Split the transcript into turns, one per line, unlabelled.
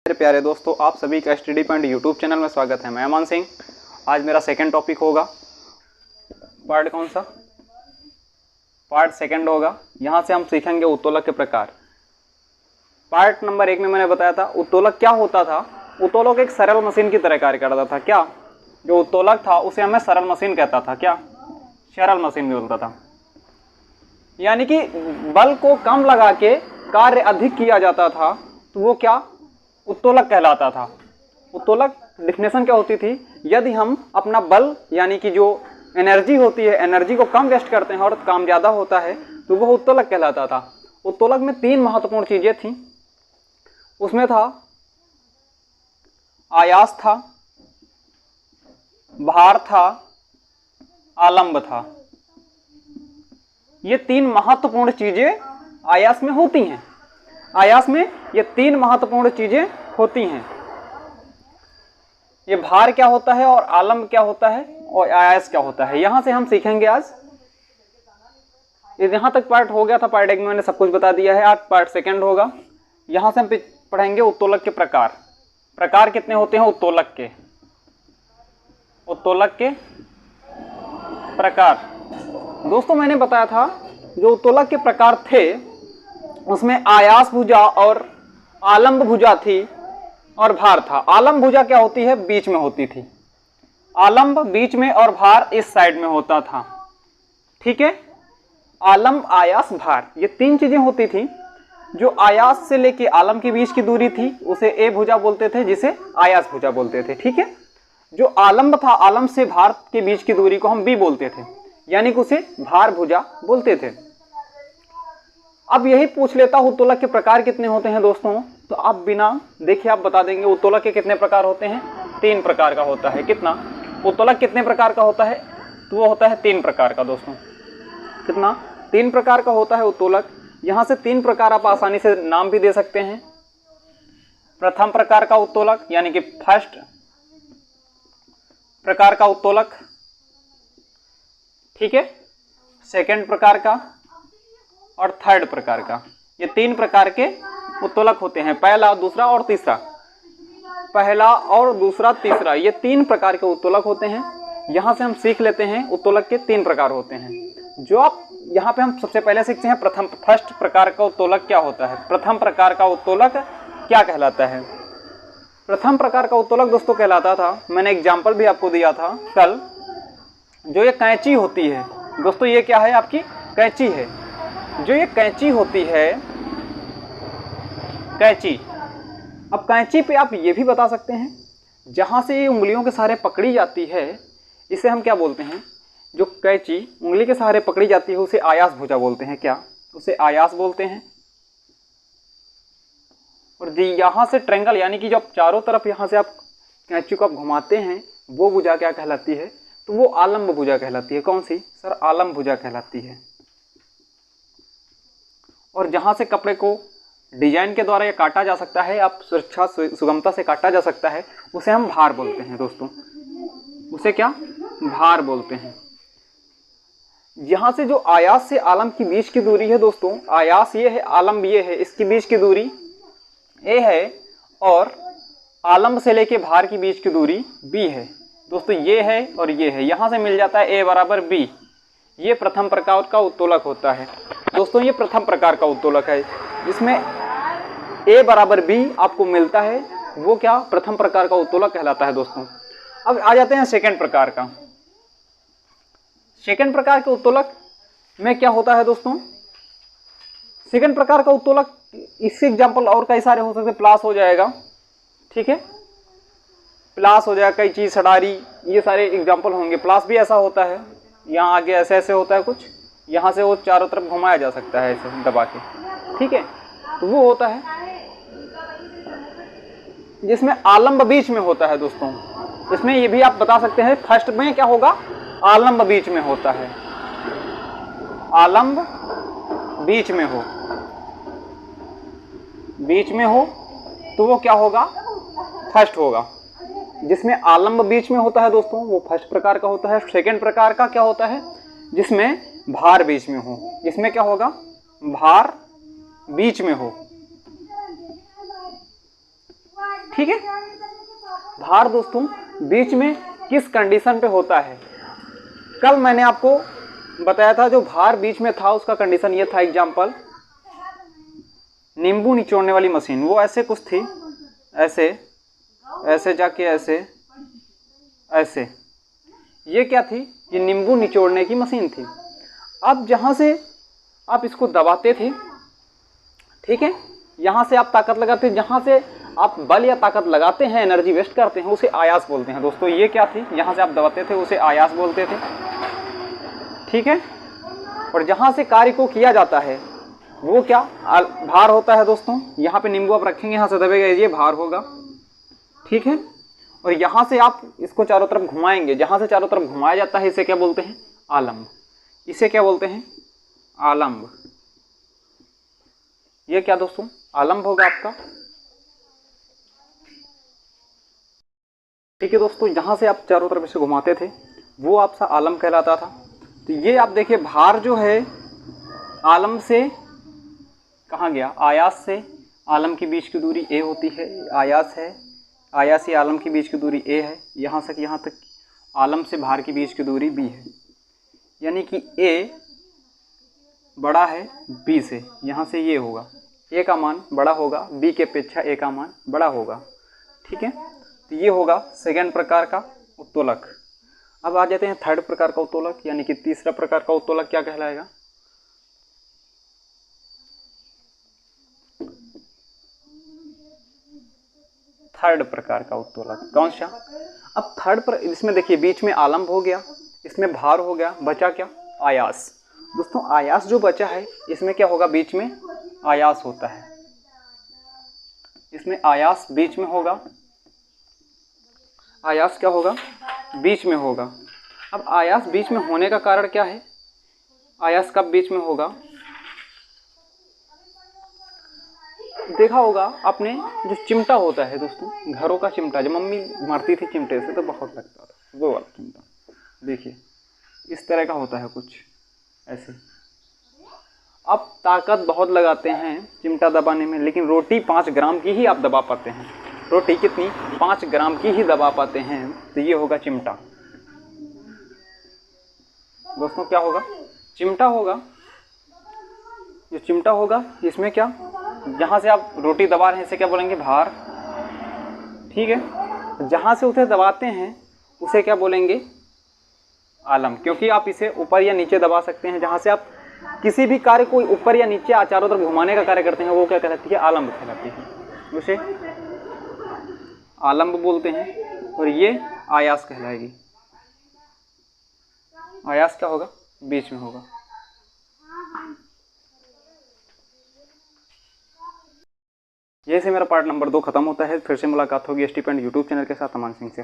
मेरे प्यारे दोस्तों, आप सभी का स्टडी पॉइंट यूट्यूब चैनल में स्वागत है। मैं अमन सिंह। आज मेरा सेकंड टॉपिक होगा, पार्ट कौन सा? पार्ट सेकंड होगा। यहाँ से हम सीखेंगे उत्तोलक के प्रकार। पार्ट नंबर 1 में मैंने बताया था उत्तोलक क्या होता था। उत्तोलक एक सरल मशीन की तरह कार्य करता था। क्या जो उत्तोलक था उसे हमें सरल मशीन कहता था। क्या सरल मशीन भी बोलता था, यानी कि बल को कम लगा के कार्य अधिक किया जाता था, तो वो क्या उत्तोलक कहलाता था। उत्तोलक डिफिनेशन क्या होती थी? यदि हम अपना बल यानी कि जो एनर्जी होती है, एनर्जी को कम वेस्ट करते हैं और काम ज़्यादा होता है, तो वह उत्तोलक कहलाता था। उत्तोलक में 3 महत्वपूर्ण चीज़ें थीं। उसमें था आयास था, भार था, आलंब था। ये 3 महत्वपूर्ण चीज़ें आयास में होती हैं। आयास में ये 3 महत्वपूर्ण चीजें होती हैं। ये भार क्या होता है और आलंब क्या होता है और आयास क्या होता है, यहां से हम सीखेंगे आज। यहां तक पार्ट हो गया था। पार्ट 1 में मैंने सब कुछ बता दिया है। आज पार्ट सेकंड होगा। यहां से हम पढ़ेंगे उत्तोलक के प्रकार। प्रकार कितने होते हैं उत्तोलक के? उत्तोलक के प्रकार दोस्तों मैंने बताया था, जो उत्तोलक के प्रकार थे उसमें आयास भुजा और आलंब भुजा थी और भार था। आलंब भुजा क्या होती है? बीच में होती थी। आलंब बीच में और भार इस साइड में होता था। ठीक है, आलंब, आयास, भार, ये 3 चीजें होती थी। जो आयास से लेके आलंब के बीच की दूरी थी उसे ए भुजा बोलते थे, जिसे आयास भुजा बोलते थे। ठीक है, जो आलंब था, आलंब से भार के बीच की दूरी को हम बी बोलते थे, यानी कि उसे भार भुजा बोलते थे। अब यही पूछ लेता हूं उत्तोलक के प्रकार कितने होते हैं दोस्तों, तो आप बिना देखे आप बता देंगे उत्तोलक के कितने प्रकार होते हैं। 3 प्रकार का होता है। कितना? उत्तोलक कितने प्रकार का होता है? तो वो होता है 3 प्रकार का दोस्तों। कितना? 3 प्रकार का होता है उत्तोलक। यहां से 3 प्रकार आप आसानी से नाम भी दे सकते हैं। प्रथम प्रकार का उत्तोलक यानी कि फर्स्ट प्रकार का उत्तोलक, ठीक है, सेकंड प्रकार का और थर्ड प्रकार का। ये 3 प्रकार के उत्तोलक होते हैं। पहला, दूसरा और तीसरा। पहला और दूसरा, तीसरा, ये 3 प्रकार के उत्तोलक होते हैं। यहां से हम सीख लेते हैं उत्तोलक के 3 प्रकार होते हैं। जो आप यहां पे हम सबसे पहले सीखते हैं फर्स्ट प्रकार का उत्तोलक क्या होता है। प्रथम प्रकार का उत्तोलक क्या कहलाता है? प्रथम प्रकार का उत्तोलक दोस्तों कहलाता था, मैंने एग्जाम्पल भी आपको दिया था कल, जो ये कैंची होती है दोस्तों। ये क्या है? आपकी कैंची है। जो ये कैंची होती है, कैंची, अब कैंची पे आप ये भी बता सकते हैं, जहां से ये उंगलियों के सहारे पकड़ी जाती है, इसे हम क्या बोलते हैं? जो कैंची उंगली के सहारे पकड़ी जाती है उसे आयास भुजा बोलते हैं। क्या? उसे आयास बोलते हैं। और यहां से ट्रेंगल यानी कि जब चारों तरफ यहां से आप कैंची को आप घुमाते हैं, वो भुजा क्या कहलाती है? तो वो आलंब भुजा कहलाती है। कौन सी सर? आलंब भुजा कहलाती है। और जहां से कपड़े को डिजाइन के द्वारा ये काटा जा सकता है, आप सुरक्षा सुगमता से काटा जा सकता है, उसे हम भार बोलते हैं दोस्तों। उसे क्या? भार बोलते हैं। यहां से जो आयास से आलंब की बीच की दूरी है दोस्तों, आयास ये है, आलंब ये है, इसके बीच की दूरी ए है और आलंब से लेके भार की बीच की दूरी बी है दोस्तों। ये है और ये है, यहां से मिल जाता है ए बराबर बी। ये प्रथम प्रकार का उत्तोलक होता है दोस्तों। ये प्रथम प्रकार का उत्तोलक है, जिसमें ए बराबर बी आपको मिलता है, वो क्या? प्रथम प्रकार का उत्तोलक कहलाता है दोस्तों। अब आ जाते हैं सेकंड प्रकार का। सेकंड प्रकार के उत्तोलक में क्या होता है दोस्तों? सेकंड प्रकार का उत्तोलक, इससे एग्जाम्पल और कई सारे हो सकते हैं। प्लास हो जाएगा, ठीक है, प्लास हो जाएगा, कई चीज, सडारी, ये सारे एग्जाम्पल होंगे। प्लास भी ऐसा होता है, यहाँ आगे ऐसे ऐसे होता है कुछ, यहाँ से वो चारों तरफ घुमाया जा सकता है ऐसे दबा के, ठीक है, तो वो होता है जिसमें आलंब बीच में होता है दोस्तों। इसमें ये भी आप बता सकते हैं, फर्स्ट में क्या होगा? आलंब बीच में होता है। आलंब बीच में हो, बीच में हो तो वो क्या होगा? फर्स्ट होगा। जिसमें आलंब बीच में होता है दोस्तों, वो फर्स्ट प्रकार का होता है। सेकंड प्रकार का क्या होता है? जिसमें भार बीच में हो। इसमें क्या होगा? भार बीच में हो। ठीक है। भार दोस्तों बीच में किस कंडीशन पे होता है? कल मैंने आपको बताया था जो भार बीच में था उसका कंडीशन ये था, एग्जाम्पल नींबू निचोड़ने वाली मशीन, वो ऐसे कुछ थी, ऐसे ऐसे जाके ऐसे ऐसे, ये क्या थी? ये नींबू निचोड़ने की मशीन थी। अब जहां से आप इसको दबाते थे, ठीक है, यहां से आप ताकत लगाते, जहां से आप बल या ताकत लगाते हैं, एनर्जी वेस्ट करते हैं, उसे आयास बोलते हैं दोस्तों। ये क्या थी? यहां से आप दबाते थे उसे आयास बोलते थे, ठीक है। और जहां से कार्य को किया जाता है वो क्या? भार होता है दोस्तों। यहाँ पे नींबू आप रखेंगे, यहाँ से दबेगा, ये भार होगा, ठीक है। और यहाँ से आप इसको चारों तरफ घुमाएंगे, जहाँ से चारों तरफ घुमाया जाता है इसे क्या बोलते हैं? आलम्ब। इसे क्या बोलते हैं? आलम्ब। ये क्या दोस्तों? आलम्ब होगा आपका, ठीक है दोस्तों। जहाँ से आप चारों तरफ इसे घुमाते थे वो आपका आलम्ब कहलाता था। तो ये आप देखिए भार जो है आलम्ब से कहाँ गया? आयास से आलम्ब के बीच की दूरी ए होती है, आयास है, आयास से आलम्ब के बीच की दूरी ए है, यहाँ से यहाँ तक आलम्ब से भार के बीच की दूरी बी है, यानी कि ए बड़ा है बी से, यहाँ से ये होगा, ए का मान बड़ा होगा, बी के अपेक्षा ए का मान बड़ा होगा, ठीक है। तो ये होगा सेकेंड प्रकार का उत्तोलक। अब आ जाते हैं थर्ड प्रकार का उत्तोलक, यानी कि तीसरा प्रकार का उत्तोलक क्या कहलाएगा? थर्ड प्रकार का उत्तोलक कौन सा? अब इसमें देखिए बीच में आलम्ब हो गया, इसमें भार हो गया, बचा क्या? आयास। दोस्तों आयास जो बचा है इसमें क्या होगा? बीच में आयास होता है, इसमें आयास बीच में होगा, आयास क्या होगा? बीच में होगा। अब आयास बीच में होने का कारण क्या है? आयास कब बीच में होगा? देखा होगा आपने, जो चिमटा होता है दोस्तों, घरों का चिमटा, जब मम्मी मारती थी चिमटे से तो बहुत लगता था, वो वाला चिमटा देखिए इस तरह का होता है कुछ ऐसे। अब ताकत बहुत लगाते हैं चिमटा दबाने में, लेकिन रोटी 5 ग्राम की ही आप दबा पाते हैं। रोटी कितनी? 5 ग्राम की ही दबा पाते हैं। तो ये होगा चिमटा दोस्तों। क्या होगा? चिमटा होगा। जो चिमटा होगा इसमें क्या, जहाँ से आप रोटी दबा रहे हैं इसे क्या बोलेंगे? भार, ठीक है। जहाँ से उसे दबाते हैं उसे क्या बोलेंगे? आलम्ब, क्योंकि आप इसे ऊपर या नीचे दबा सकते हैं। जहाँ से आप किसी भी कार्य को ऊपर या नीचे चारों तरफ घुमाने का कार्य करते हैं वो क्या कहलाती है? आलम्ब कहलाती है, उसे आलम्ब बोलते हैं। और ये आयास कहलाएगी। आयास क्या होगा? बीच में होगा। ये से मेरा पार्ट नंबर 2 खत्म होता है। फिर से मुलाकात होगी स्टीपेंड यूट्यूब चैनल के साथ अमान सिंह से।